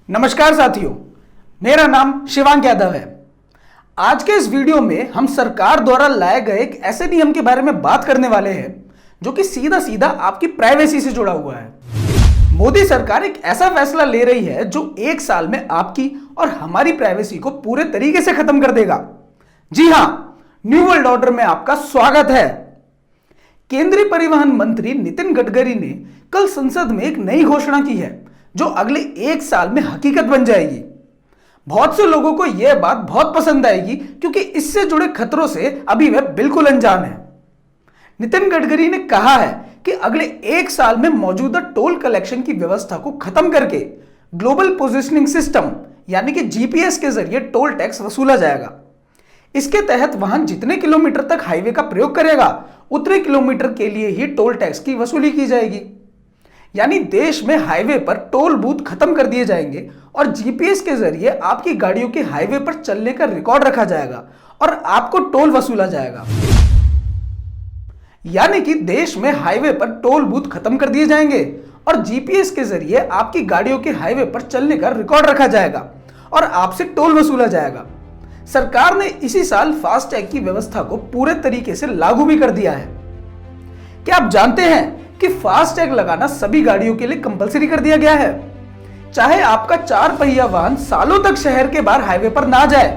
नमस्कार साथियों, मेरा नाम शिवांक यादव है। आज के इस वीडियो में हम सरकार द्वारा लाए गए एक ऐसे नियम के बारे में बात करने वाले हैं जो कि सीधा सीधा आपकी प्राइवेसी से जुड़ा हुआ है। मोदी सरकार एक ऐसा फैसला ले रही है जो 1 साल में आपकी और हमारी प्राइवेसी को पूरे तरीके से खत्म कर देगा। जी हां, न्यू वर्ल्ड ऑर्डर में आपका स्वागत है। केंद्रीय परिवहन मंत्री नितिन गडकरी ने कल संसद में एक नई घोषणा की है जो अगले 1 साल में हकीकत बन जाएगी। बहुत से लोगों को यह बात बहुत पसंद आएगी क्योंकि इससे जुड़े खतरों से अभी वे बिल्कुल अनजान हैं। नितिन गडकरी ने कहा है कि अगले 1 साल में मौजूदा टोल कलेक्शन की व्यवस्था को खत्म करके ग्लोबल पोजिशनिंग सिस्टम यानी कि जीपीएस के जरिए टोल टैक्स वसूला जाएगा। इसके तहत वाहन जितने किलोमीटर तक हाईवे का प्रयोग करेगा उतने किलोमीटर के लिए ही टोल टैक्स की वसूली की जाएगी। यानी देश में हाईवे पर टोल बूथ खत्म कर दिए जाएंगे और जीपीएस के जरिए आपकी गाड़ियों के हाईवे पर चलने का रिकॉर्ड रखा जाएगा और आपको टोल वसूला जाएगा। यानी कि देश में हाईवे पर टोल बूथ खत्म कर दिए जाएंगे और जीपीएस के जरिए आपकी गाड़ियों के हाईवे पर चलने का रिकॉर्ड रखा जाएगा और आपसे टोल वसूला जाएगा। सरकार ने इसी साल फास्टैग की व्यवस्था को पूरे तरीके से लागू भी कर दिया है। क्या आप जानते हैं कि फास्टैग लगाना सभी गाड़ियों के लिए कंपलसरी कर दिया गया है? चाहे आपका 4 पहिया वाहन सालों तक शहर के बाहर हाईवे पर ना जाए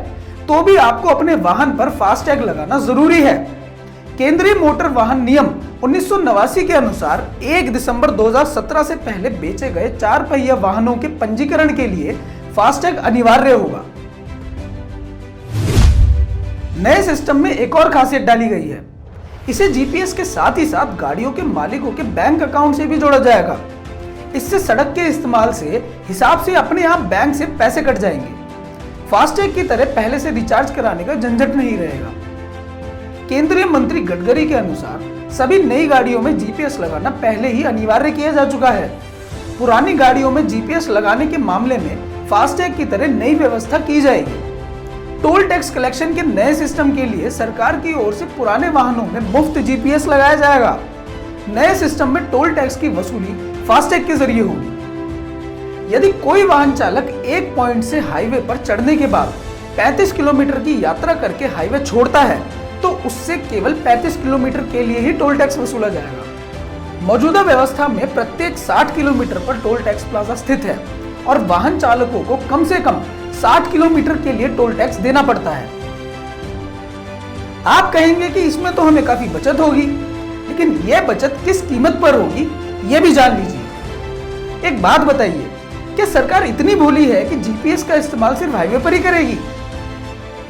तो भी आपको अपने वाहन पर फास्टैग लगाना जरूरी है। केंद्रीय मोटर वाहन नियम 1989 के अनुसार 1 दिसंबर 2017 से पहले बेचे गए 4 पहिया वाहनों के पंजीकरण के लिए फास्टैग अनिवार्य होगा। नए सिस्टम में एक और खासियत डाली गई है। इसे जीपीएस के साथ ही साथ गाड़ियों के मालिकों के बैंक अकाउंट से भी जोड़ा जाएगा। इससे सड़क के इस्तेमाल से हिसाब से अपने आप बैंक से पैसे कट जाएंगे। फास्टैग की तरह पहले से रिचार्ज कराने का झंझट नहीं रहेगा। केंद्रीय मंत्री गडकरी के अनुसार सभी नई गाड़ियों में जीपीएस लगाना पहले ही अनिवार्य किया जा चुका है। पुरानी गाड़ियों में जीपीएस लगाने के मामले में फास्टैग की तरह नई व्यवस्था की जाएगी। टोल टैक्स कलेक्शन के नए सिस्टम के लिए सरकार की ओर से पुराने वाहनों में मुफ्त जीपीएस लगाया जाएगा। नए सिस्टम में टोल टैक्स की वसूली फास्टैग के जरिए होगी। यदि कोई वाहन चालक एक पॉइंट से हाईवे पर चढ़ने के बाद 35 किलोमीटर की यात्रा करके हाईवे छोड़ता है तो उससे केवल 35 किलोमीटर के लिए ही टोल टैक्स वसूला जाएगा। मौजूदा व्यवस्था में प्रत्येक 60 किलोमीटर पर टोल टैक्स प्लाजा स्थित है और वाहन चालकों को कम से कम 60 किलोमीटर के लिए टोल टैक्स देना पड़ता है। आप कहेंगे कि इसमें तो हमें काफी बचत होगी, लेकिन यह बचत किस कीमत पर होगी यह भी जान लीजिए। एक बात बताइए, क्या सरकार इतनी भोली है कि जीपीएस का इस्तेमाल सिर्फ हाईवे पर ही करेगी?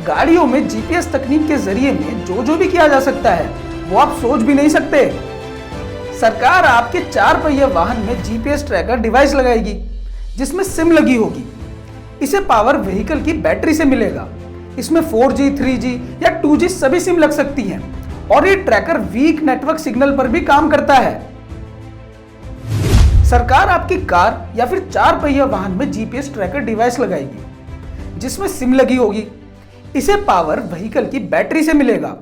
गाड़ियों में जीपीएस तकनीक के जरिए में जो भी किया जा सकता है वो आप सोच भी नहीं सकते। सरकार आपके 4 पहिया वाहन में जीपीएस ट्रैकर डिवाइस लगाएगी जिसमें सिम लगी होगी। इसे पावर व्हीकल की बैटरी से मिलेगा। इसमें 4G, 3G या 2G सभी सिम लग सकती हैं और ये ट्रैकर वीक नेटवर्क सिग्नल पर भी काम करता है। सरकार आपकी कार या फिर 4 पहिया वाहन में जीपीएस ट्रैकर डिवाइस लगाएगी जिसमें सिम लगी होगी। इसे पावर व्हीकल की बैटरी से मिलेगा।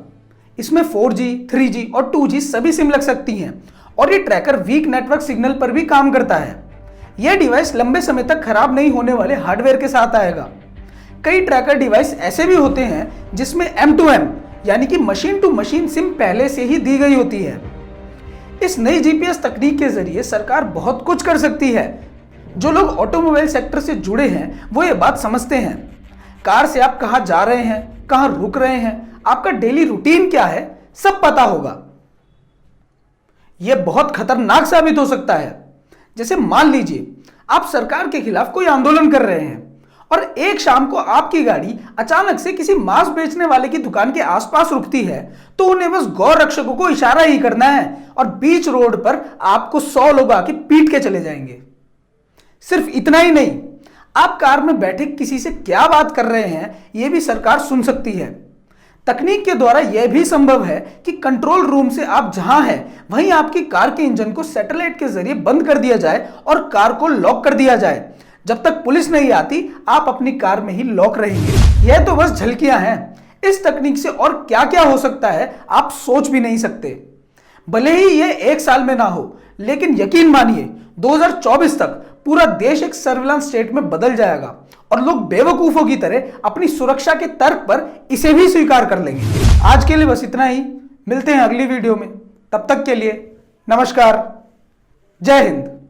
इसमें 4G, 3G और 2G सभी सिम लग सकती हैं और ये ट्रैकर वीक नेटवर्क सिग्नल पर भी काम करता है। यह डिवाइस लंबे समय तक खराब नहीं होने वाले हार्डवेयर के साथ आएगा। कई ट्रैकर डिवाइस ऐसे भी होते हैं जिसमें M2M यानी कि मशीन टू मशीन सिम पहले से ही दी गई होती है। इस नई जीपीएस तकनीक के जरिए सरकार बहुत कुछ कर सकती है। जो लोग ऑटोमोबाइल सेक्टर से जुड़े हैं वो ये बात समझते हैं। कार से आप कहां जा रहे हैं, कहां रुक रहे हैं, आपका डेली रूटीन क्या है, सब पता होगा। यह बहुत खतरनाक साबित हो सकता है। जैसे मान लीजिए आप सरकार के खिलाफ कोई आंदोलन कर रहे हैं और एक शाम को आपकी गाड़ी अचानक से किसी मांस बेचने वाले की दुकान के आसपास रुकती है तो उन्हें बस गौ रक्षकों को इशारा ही करना है और बीच रोड पर आपको 100 लोग आके पीट के चले जाएंगे। सिर्फ इतना ही नहीं, आप कार में बैठे किसी से क्या बात कर रहे हैं यह भी सरकार सुन सकती है। तकनीक के द्वारा यह भी संभव है कि कंट्रोल रूम से आप जहां हैं वहीं आपकी कार के इंजन को सैटेलाइट के जरिए बंद कर दिया जाए और कार को लॉक कर दिया जाए। जब तक पुलिस नहीं आती आप अपनी कार में ही लॉक रहेंगे। यह तो बस झलकियां हैं। इस तकनीक से और क्या क्या हो सकता है आप सोच भी नहीं सकते। भले ही यह 1 साल में ना हो, लेकिन यकीन मानिए 2024 तक पूरा देश एक सर्विलांस स्टेट में बदल जाएगा और लोग बेवकूफों की तरह अपनी सुरक्षा के तर्क पर इसे भी स्वीकार कर लेंगे। आज के लिए बस इतना ही, मिलते हैं अगली वीडियो में। तब तक के लिए नमस्कार, जय हिंद।